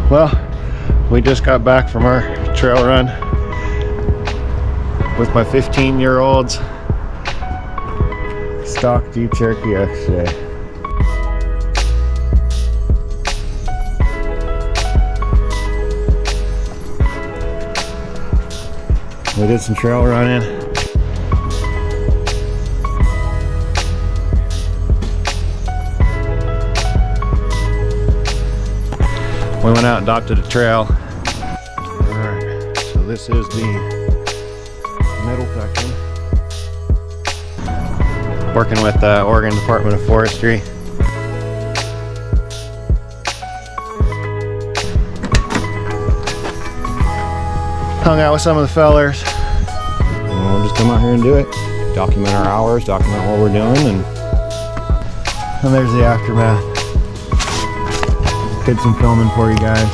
Well, we just got back from our trail run with my 15-year-old's stock Jeep Cherokee XJ. We did some trail running. We went out and adopted a trail. Alright, so this is the middle section. Working with the Oregon Department of Forestry. Hung out with some of the fellers. And we'll just come out here and do it. Document our hours, document what we're doing, and there's the aftermath. Did some filming for you guys.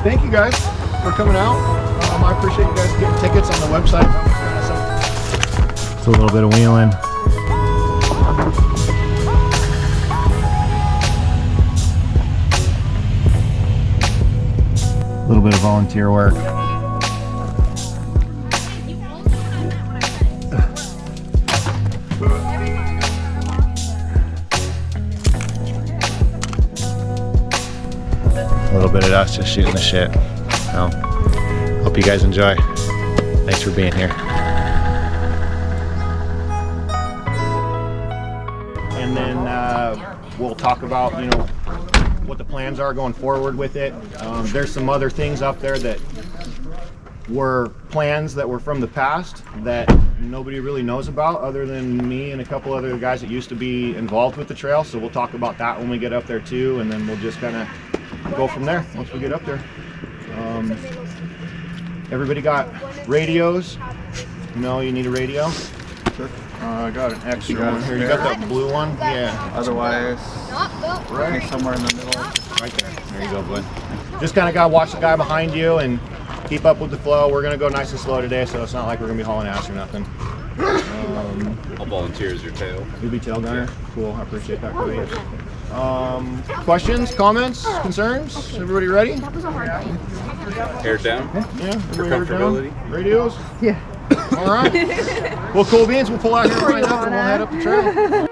Thank you guys for coming out. I appreciate you guys getting tickets on the website. It's a little bit of wheeling. A little bit of volunteer work. A little bit of us just shooting the shit. So, hope you guys enjoy. Thanks for being here. And then we'll talk about, you know, what the plans are going forward with it. There's some other things up there that were plans that were from the past that nobody really knows about other than me and a couple other guys that used to be involved with the trail. So we'll talk about that when we get up there too, and then we'll just kind of go from there once we get up there. Everybody got radios? No, you need a radio? Sure. I got an extra one here. You got that blue one? Yeah. Otherwise, right somewhere in the middle. Right there. There you go, bud. Just kind of got to watch the guy behind you and keep up with the flow. We're going to go nice and slow today, so it's not like we're going to be hauling ass or nothing. I'll volunteer as your tail. You'll be tail gunner? Cool, I appreciate that, Cody. Questions, comments, concerns? Everybody ready? Hair down? Yeah, For everybody comfortability? down? Radios? Yeah. All right. Well, cool beans. We'll pull out here right now and we'll head up the trail.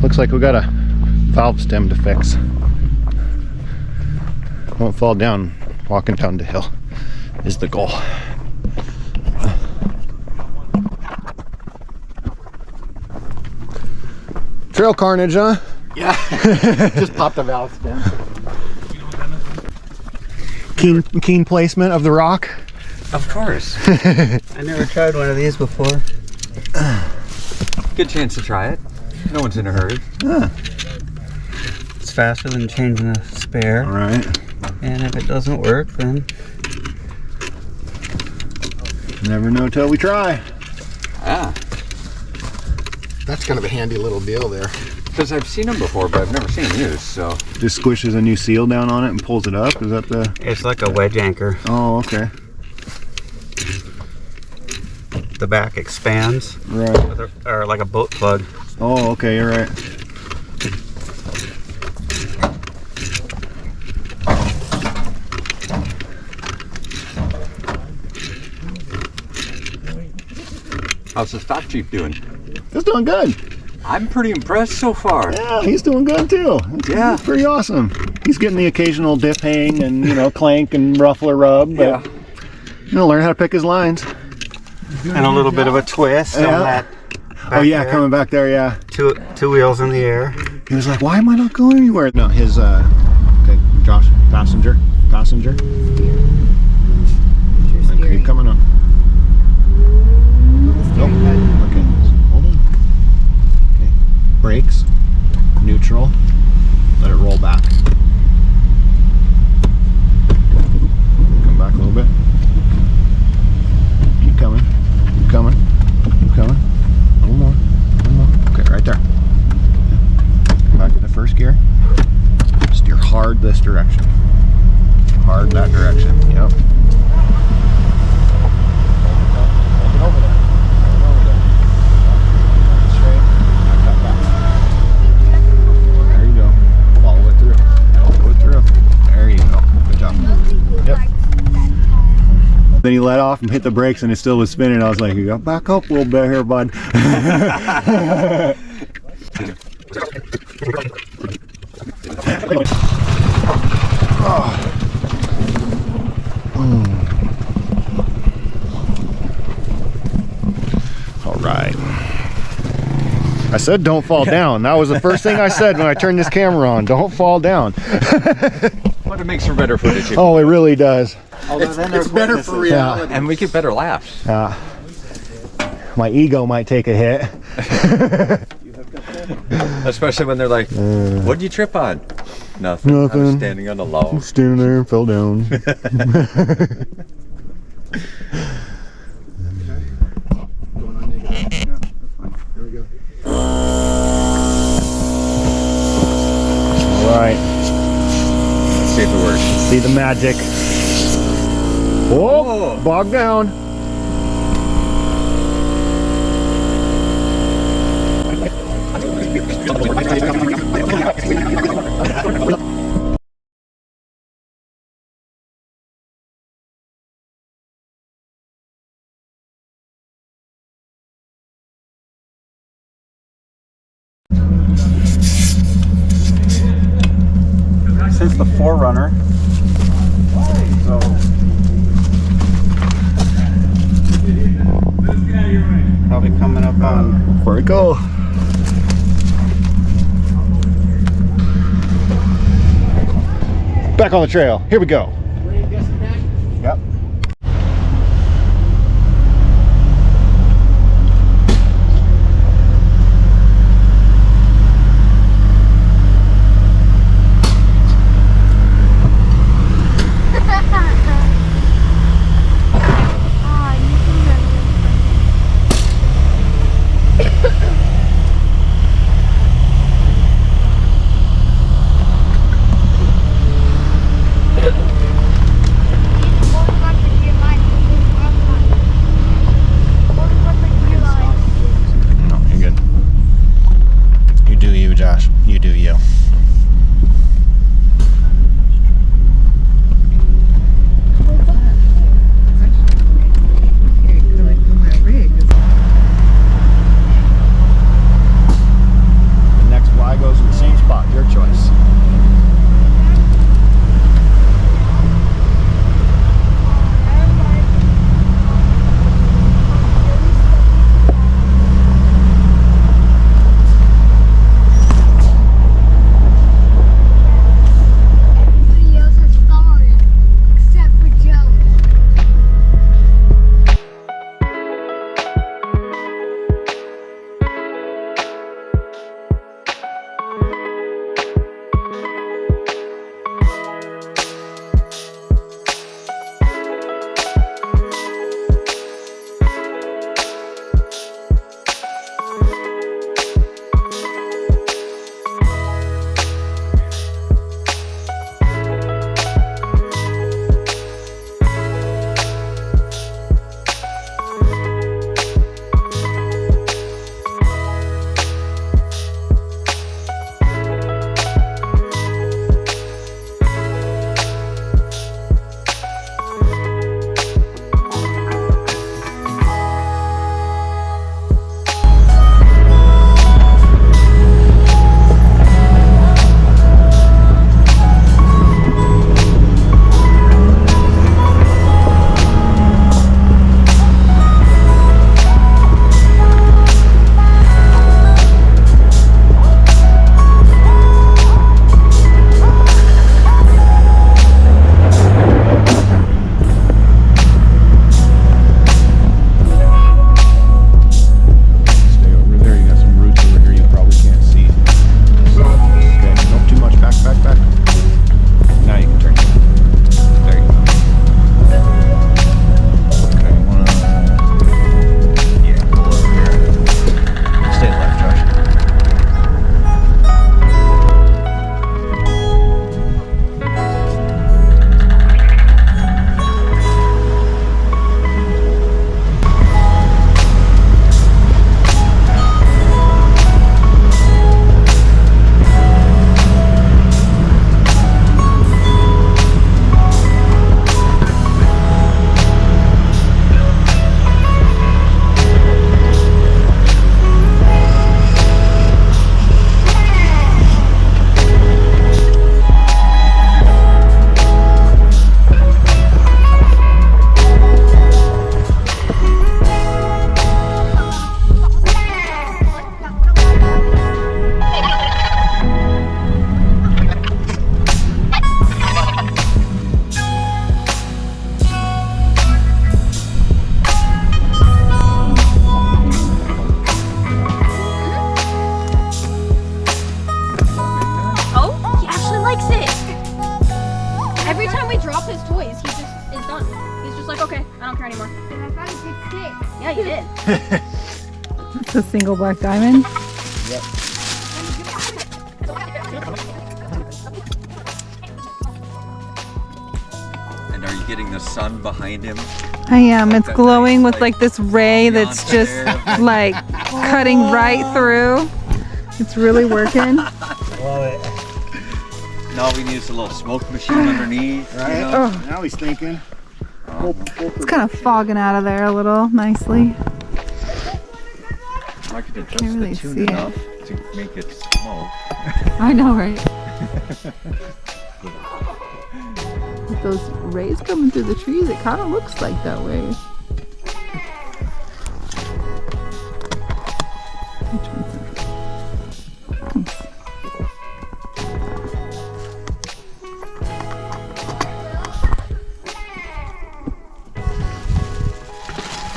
Looks like we got a valve stem to fix. Won't fall down walking down the hill is the goal. Trail carnage, huh? Yeah. Just popped the valve stem. Keen placement of the rock. Of course. I never tried one of these before. Good chance to try it. No one's in a hurry. It's faster than changing a spare. All right. And if it doesn't work, then Never know till we try. Ah, That's kind of a handy little deal there. because I've seen them before, but I've never seen them used, so. Just squishes a new seal down on it and pulls it up. Is that the? it's like a wedge anchor. Oh, okay. The back expands, Right. or like a boat plug. Oh, okay. You're right. How's the stock Jeep doing? It's doing good. I'm pretty impressed so far. Yeah, he's doing good too. Yeah. It's pretty awesome. He's getting the occasional dip hang and, you know, clank and ruffler rub, but Yeah. you know, learn how to pick his lines. And a little bit of a twist Yeah. on that. Oh yeah, there. coming back there, yeah. Two wheels in the air. He was like, why am I not going anywhere? No, his okay, Josh, passenger. Keep coming up. Nope. Okay, hold on. Okay, brakes, neutral, let it roll back. Come back a little bit. Keep coming, keep coming, keep coming. One more. Okay, right there. Come back to the first gear. Steer hard this direction. Hard that direction, yep. Hold it over there. Straight. Back, back. There you go. Follow it through. Follow it through. There you go. Good job. Yep. Then he let off and hit the brakes and it still was spinning. I was like, you got back up a little bit here, bud. All right. I said don't fall down. That was the first thing I said when I turned this camera on. Don't fall down. But it makes for better footage. Oh, it really does. It's better for reality. And we get better laughs. My ego might take a hit. Especially when they're like, what'd you trip on? Nothing. I was Nothing. standing on a log. Standing there and fell down. All right. Let's see if it works. See the magic. Oh, bog down. Since the Forerunner, so probably coming up on Where it go? Back on the trail. Here we go. Yep. here anymore. Yeah, you did. It's a single black diamond. Yep. And are you getting the sun behind him? I am. It's That glowing nice, with like this ray that's beyond just there. like cutting right through. It's really working. Love it. Now we need is a little smoke machine underneath. Right? You know? Oh, Now he's thinking. it's kind of fogging out of there a little nicely. I could adjust Can't really the tune see it. enough to make it smoke. I know, right? With those rays coming through the trees, it kind of looks like that way. Which one's that?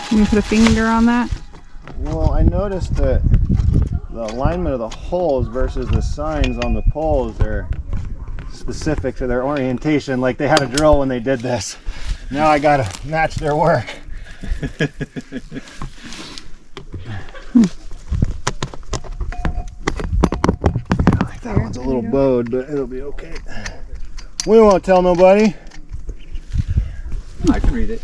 Can you put a finger on that? Well, I noticed that the alignment of the holes versus the signs on the poles are specific to their orientation. Like they had a drill when they did this. Now I gotta match their work. That one's a little bowed, but it'll be okay. We won't tell nobody. I can read it.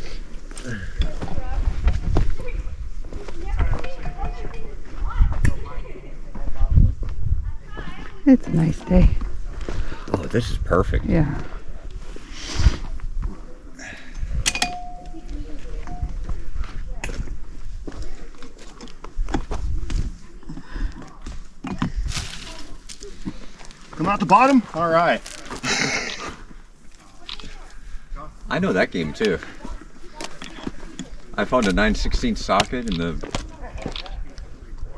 It's a nice day. Oh, this is perfect. Yeah. Come out the bottom? All right. I know that game too. I found a 9/16 socket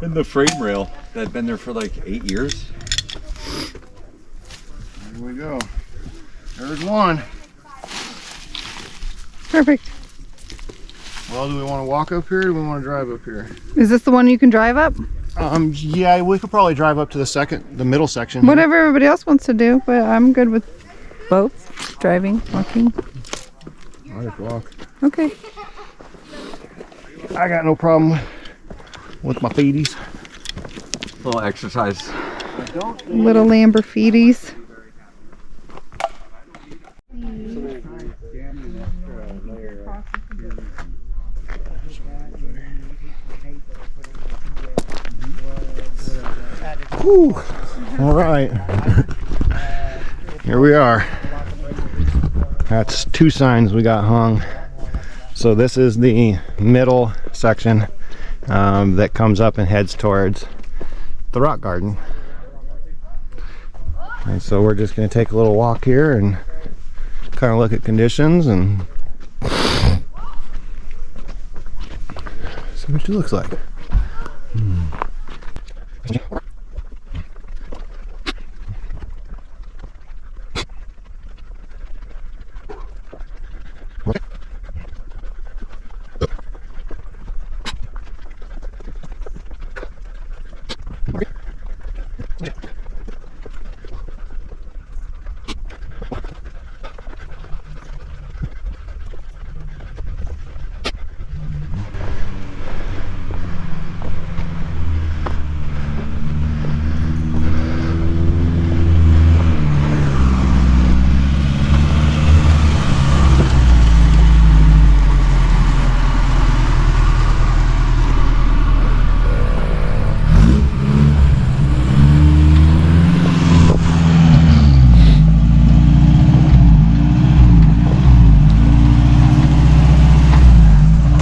in the frame rail that had been there for like 8 years. Here we go. There's one. Perfect. Well, do we want to walk up here or do we want to drive up here? Is this the one you can drive up? Yeah, we could probably drive up to the middle section. here. Whatever everybody else wants to do, but I'm good with both. Driving, walking. I'll just walk. Okay. I got no problem with my feeties. Little exercise. Little Lamborghinis. Whew. All right. Here we are. That's 2 signs we got hung. So this is the middle section that comes up and heads towards the rock garden. And so we're just going to take a little walk here and kind of look at conditions and see what she looks like.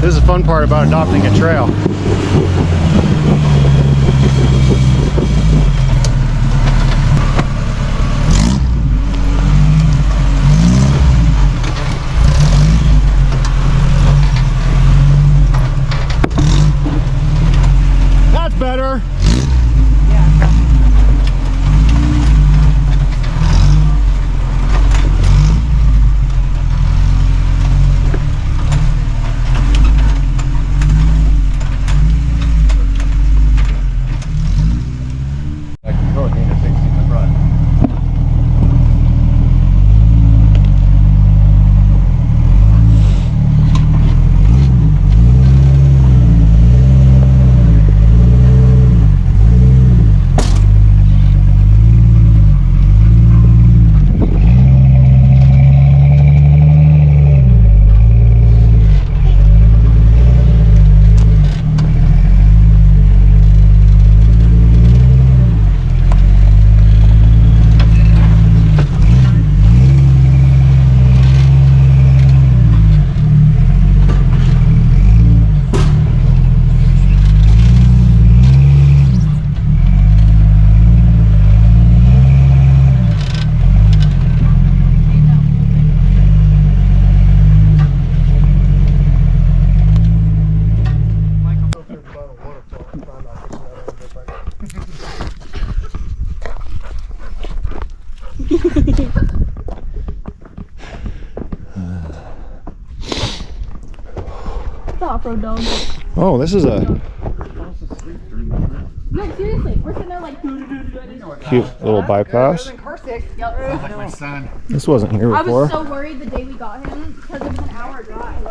This is the fun part about adopting a trail. That's better. Off-road dog. Oh, this is a No, seriously, we're sitting there like. cute little bypass. My son. This wasn't here I before. was so worried the day we got him because it was an hour drive.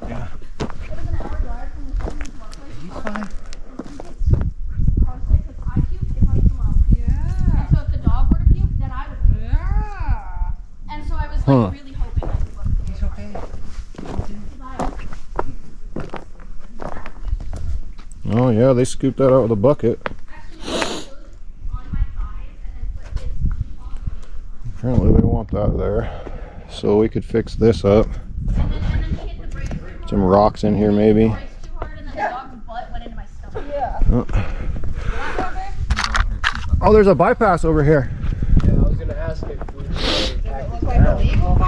Yeah. It was an hour drive from the place. He's fine. I was sick because I puked if I come up. Yeah. And so if the dog were to puke, then I would. Yeah. And so I was like really hoping that he wasn't. He's okay. Oh yeah, they scooped that out with a bucket. Apparently they want that there. So we could fix this up. Some rocks in here maybe. Oh, there's a bypass over here. Yeah, I was gonna ask if we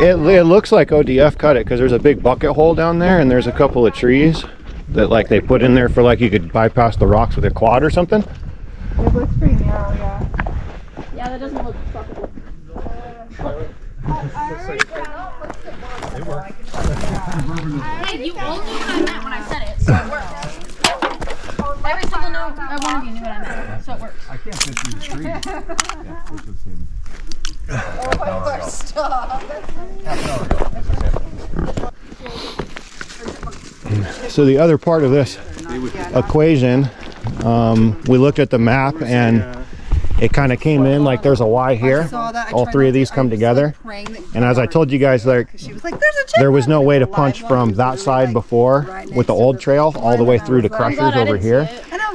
It looks like ODF cut it because there's a big bucket hole down there and there's a couple of trees that like they put in there for like you could bypass the rocks with a quad or something. It looks pretty narrow, yeah. Yeah, that doesn't look fuckable. Hey, you all knew what I meant when I said it, so it works. Every single one of you knew what I meant, so it works. I can't fit through the tree. So the other part of this equation, we looked at the map and it kind of came in like there's a Y here. All three of these come together. And as I told you guys, there was no way to punch from that side before with the old trail all the way through to Crushers over here.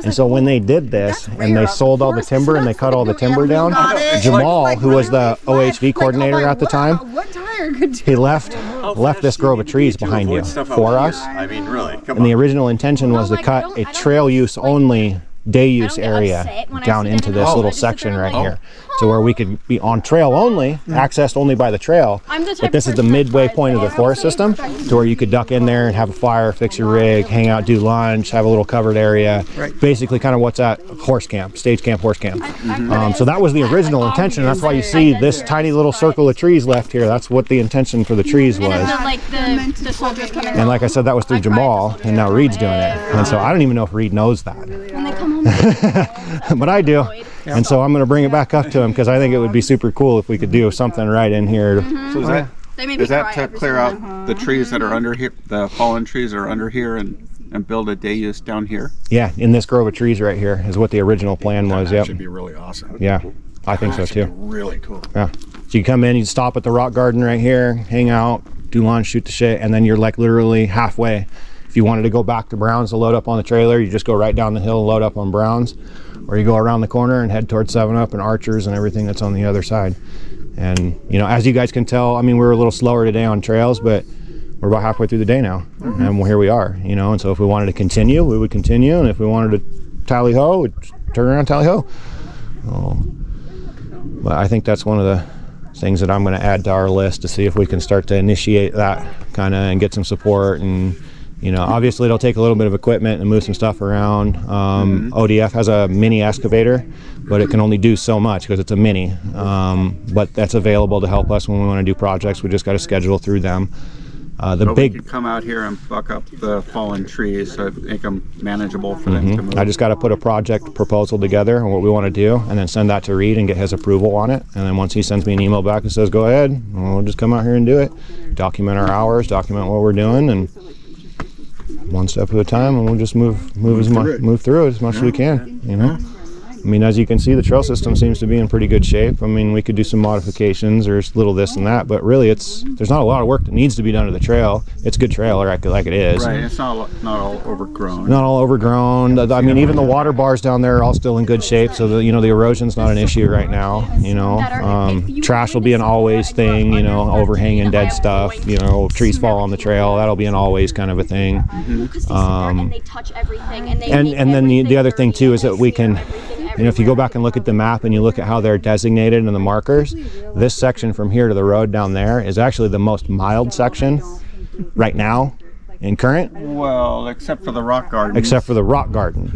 And so when they did this and they sold all the timber and they cut all the timber down, Jamal, who was the OHV coordinator at the time, he left this grove of trees behind you for us. I mean, really, come And the original intention was to cut a trail use only day use area down into this little section right here, to where we could be on trail only, accessed only by the trail. But this is the midway point of the forest system, to where you could duck in there and have a fire, fix your rig, hang out, do lunch, have a little covered area. Basically kind of what's at horse camp, stage camp, horse camp. So that was the original intention. That's why you see this tiny little circle of trees left here. That's what the intention for the trees was. The soldiers come in. And like I said, that was through Jamal, and now Reed's doing it. And so I don't even know if Reed knows that. When they come home, But I do. And so I'm going to bring it back up to him because I think it would be super cool if we could do something right in here. So is that to clear out the trees that are under here, the fallen trees that are under here, and build a day use down here? Yeah, in this grove of trees right here is what the original plan was. That Yep. should be really awesome. Yeah, I think so That should too. be really cool. Yeah. So you come in, you stop at the rock garden right here, hang out, do lunch, shoot the shit, and then you're like literally halfway. If you wanted to go back to Browns to load up on the trailer, you just go right down the hill and load up on Browns. Or you go around the corner and head towards 7-Up and Archers and everything that's on the other side. And, you know, as you guys can tell, I mean, we're a little slower today on trails, but we're about halfway through the day now. And here we are, you know. And so if we wanted to continue, we would continue. And if we wanted to tally ho, we'd turn around and tally ho. But I think that's one of the things that I'm going to add to our list to see if we can start to initiate that kind of and get some support. And you know, obviously it'll take a little bit of equipment and move some stuff around. ODF has a mini excavator, but it can only do so much because it's a mini. But that's available to help us when we want to do projects. We just got to schedule through them. We could come out here and buck up the fallen trees so make them manageable for them to move. I just got to put a project proposal together on what we want to do and then send that to Reed and get his approval on it. And then once he sends me an email back and says, go ahead, we'll just come out here and do it. Document our hours, document what we're doing, and one step at a time, and we'll just move through it as much as we can, you know. I mean, as you can see, the trail system seems to be in pretty good shape. I mean, we could do some modifications or little this and that, but really there's not a lot of work that needs to be done to the trail. It's a good trail like it is. Right, it's not all overgrown. Not all overgrown. I mean, even the water bars down there are all still in good shape, so the erosion's not an issue right now, you know. Trash will be an always thing, you know, overhanging dead stuff, you know, trees fall on the trail, that'll be an always kind of a thing. and they touch everything, and then the other thing too is that we can, you know, if you go back and look at the map and you look at how they're designated in the markers, this section from here to the road down there is actually the most mild section right now in current. Well, except for the rock garden. Except for the rock garden.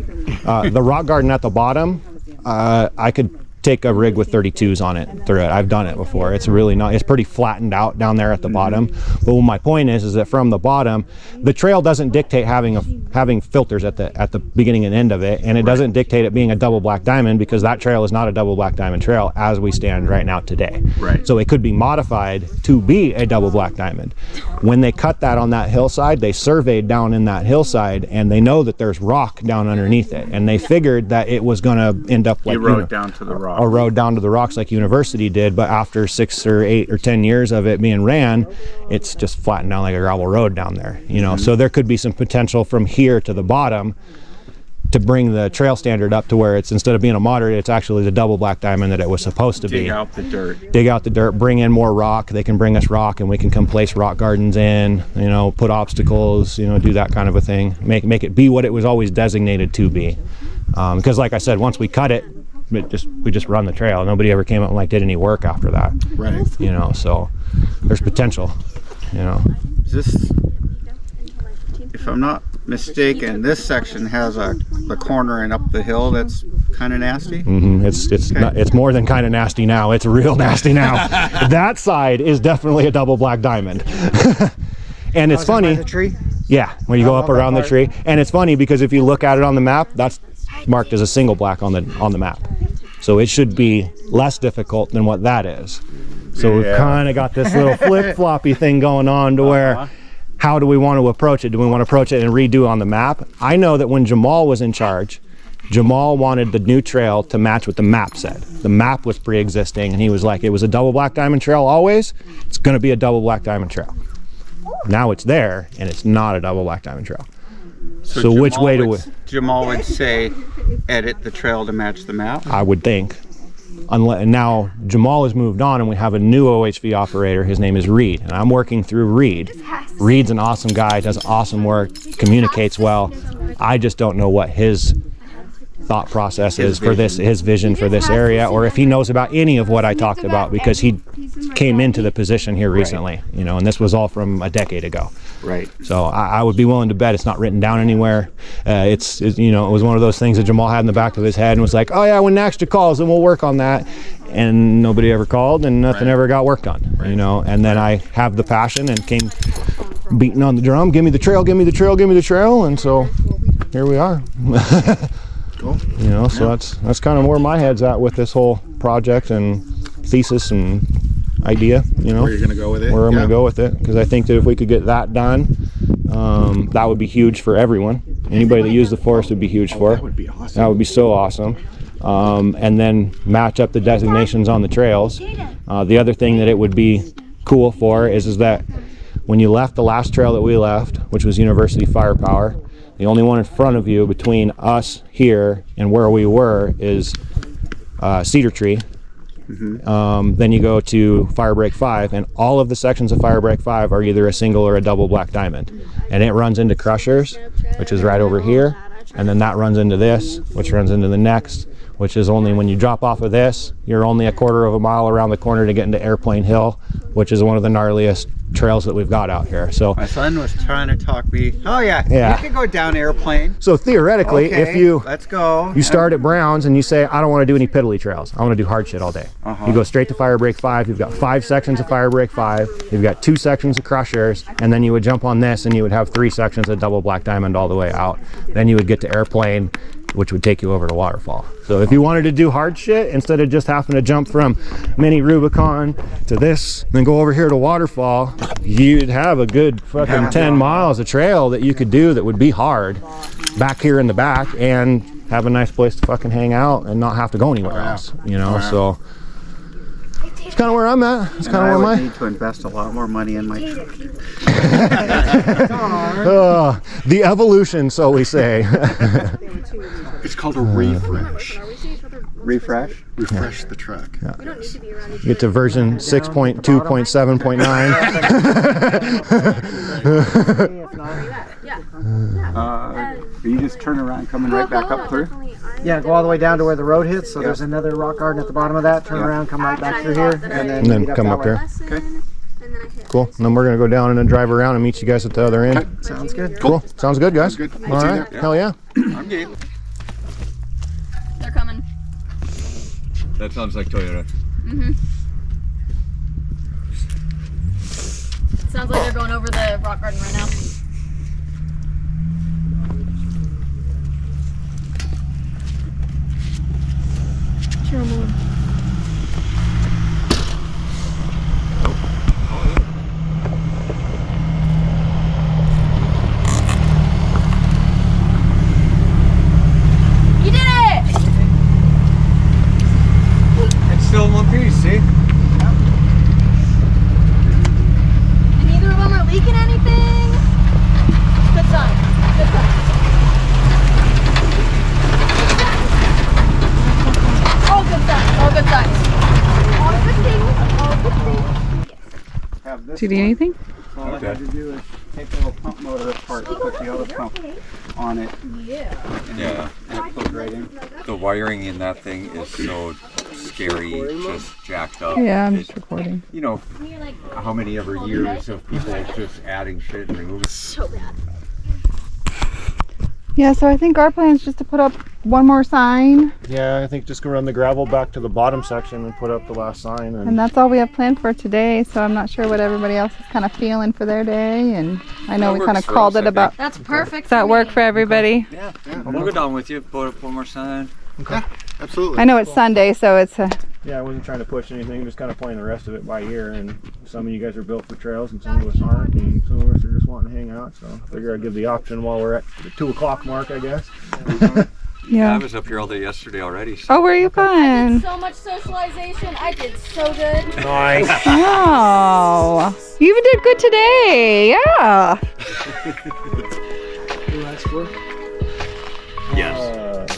The rock garden at the bottom, I could take a rig with 32s on it through it. I've done it before. It's really not, it's pretty flattened out down there at the bottom. But my point is that from the bottom, the trail doesn't dictate having filters at the beginning and end of it, and it doesn't dictate it being a double black diamond, because that trail is not a double black diamond trail as we stand right now today. Right. So it could be modified to be a double black diamond. When they cut that on that hillside, they surveyed down in that hillside, and they know that there's rock down underneath it, and they figured that it was going to end up like down to the rock. a road down to the rocks like University did, but after 6 or 8 or 10 years of it being ran, it's just flattened down like a gravel road down there, you know. So there could be some potential from here to the bottom to bring the trail standard up to where it's, instead of being a moderate, it's actually the double black diamond that it was supposed to be. Dig out the dirt. Dig out the dirt, bring in more rock. They can bring us rock, and we can come place rock gardens in, you know, put obstacles, you know, do that kind of a thing. Make it be what it was always designated to be. Because like I said, once we cut it, we just run the trail. Nobody ever came up and like did any work after that. Right. You know, so there's potential, you know. Is this, if I'm not mistaken, this section has the corner and up the hill that's kind of nasty? It's more than kind of nasty now. It's real nasty now. That side is definitely a double black diamond. And it's funny. The tree? Yeah, when you go up around the tree. And it's funny because if you look at it on the map, that's marked as a single black on the map. So it should be less difficult than what that is. So we've kind of got this little flip-floppy thing going on to where, how do we want to approach it? Do we want to approach it and redo on the map? I know that when Jamal was in charge, Jamal wanted the new trail to match what the map said. The map was pre-existing, and he was like, it was a double black diamond trail always, it's going to be a double black diamond trail. Now it's there, and it's not a double black diamond trail. So which way do we? Jamal would say, edit the trail to match the map? I would think. And now Jamal has moved on, and we have a new OHV operator. His name is Reed, and I'm working through Reed. Reed's an awesome guy, does awesome work, communicates well. I just don't know what his thought process is for this, his vision for this area, or if he knows about any of what I talked about, because he came into the position here recently, you know, and this was all from a decade ago. Right. So I would be willing to bet it's not written down anywhere. It's you know, it was one of those things that Jamal had in the back of his head and was like, oh yeah, when Naxtra calls, then we'll work on that. And nobody ever called, and nothing ever got worked on, you know. And then I have the passion and came beating on the drum, give me the trail, give me the trail, give me the trail. And so here we are. Cool. You know, so that's kind of where my head's at with this whole project and thesis and idea, you know. Where you're going to go with it? Where I'm going to go with it, because I think that if we could get that done, that would be huge for everyone. Anybody that used the forest would be huge for. That would be awesome. That would be so awesome. And then match up the designations on the trails. The other thing that it would be cool for is that when you left the last trail that we left, which was University Firepower, the only one in front of you between us here and where we were is Cedar Tree. Then you go to Firebreak 5, and all of the sections of Firebreak 5 are either a single or a double black diamond. And it runs into Crushers, which is right over here, and then that runs into this, which runs into the next, which is only when you drop off of this, you're only a quarter of a mile around the corner to get into Airplane Hill, which is one of the gnarliest trails that we've got out here. So my son was trying to talk me. Oh yeah, Yeah. you can go down Airplane. So theoretically, Okay, if you let's go. You start at Browns and you say, I don't want to do any piddly trails. I want to do hard shit all day. You go straight to Firebreak 5. You've got 5 sections of Firebreak 5. You've got 2 sections of Crushers, and then you would jump on this and you would have 3 sections of double black diamond all the way out. Then you would get to Airplane, which would take you over to Waterfall. So if you wanted to do hard shit, instead of just having to jump from Mini Rubicon to this, then go over here to Waterfall, you'd have a good fucking 10 miles of trail that you could do that would be hard back here in the back, and have a nice place to fucking hang out and not have to go anywhere else, you know. So it's kind of where I'm at. It's kind of where I need to invest a lot more money in my truck. The evolution, so we say. It's called a refresh. Refresh? Refresh the truck. Yeah. Get to version 6.2.7.9. You just turn around coming right back up through? Yeah, go all the way down to where the road hits. So there's another rock garden at the bottom of that. Turn around, come right back through here, and then come up that here. Okay. Cool. And then we're going to go down and then drive around and meet you guys at the other end. way. Sounds good. Cool. Sounds good, guys. Good. All right. Hell yeah. I'm game. They're coming. That sounds like Toyota. Sounds like they're going over the rock garden right now. You did it! It's still in one piece, see? And neither of them are leaking anything. Good sign. Good sign. All good signs. All good signs. All good things. All good things. Have this Did you do one. anything? So all I had to do is take the little pump motor apart and put the other pump on it. Yeah. Yeah. And it plugged right in. The wiring in that thing is so scary, just jacked up. Yeah, I'm It- just recording. You know, You're like how many ever years of people just adding shit and removing. so bad. Yeah, so I think our plan is just to put up one more sign, Yeah, I think just gonna run the gravel back to the bottom section and put up the last sign. and that's all we have planned for today. So I'm not sure what everybody else is kind of feeling for their day, and I know That we kind of works for called us, it I about. That's perfect. Does that work for everybody? Yeah, we'll go down with you, put up one more sign. Absolutely. I know it's Sunday, so it's a. Yeah, I wasn't trying to push anything, just kind of playing the rest of it by ear. And some of you guys are built for trails, and some of us aren't, and some of us are just wanting to hang out. So I figure I'd give the option while we're at the 2 o'clock mark, I guess. I Yeah. was up here all day yesterday already. So. Oh, where are you going? So much socialization. I did so good. Nice. Oh, you even did good today. Yeah.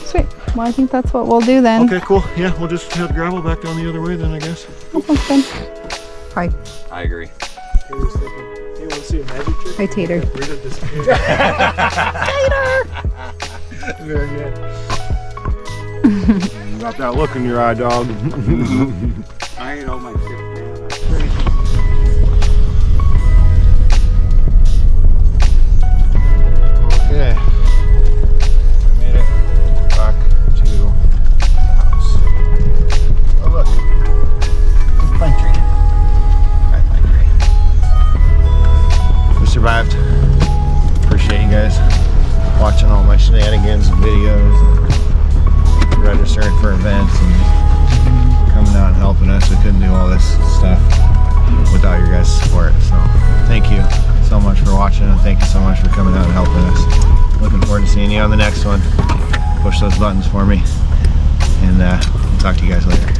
Sweet. Well, I think that's what we'll do then. Okay, cool. Yeah, we'll just have gravel back down the other way then, I guess. That sounds good. Hi. I agree. He was thinking, hey, want to see a magic trick? Hi, Tater. Rita disappeared. Very good. You got that look in your eye, dog. I ain't all my shit, man. Okay. I made it back to the house. Oh, look. Pine tree. Pine tree. We survived. Appreciate you guys watching all my shenanigans and videos, and registering for events, and coming out and helping us. We couldn't do all this stuff without your guys' support. So thank you so much for watching, and thank you so much for coming out and helping us. Looking forward to seeing you on the next one. Push those buttons for me, and we'll talk to you guys later.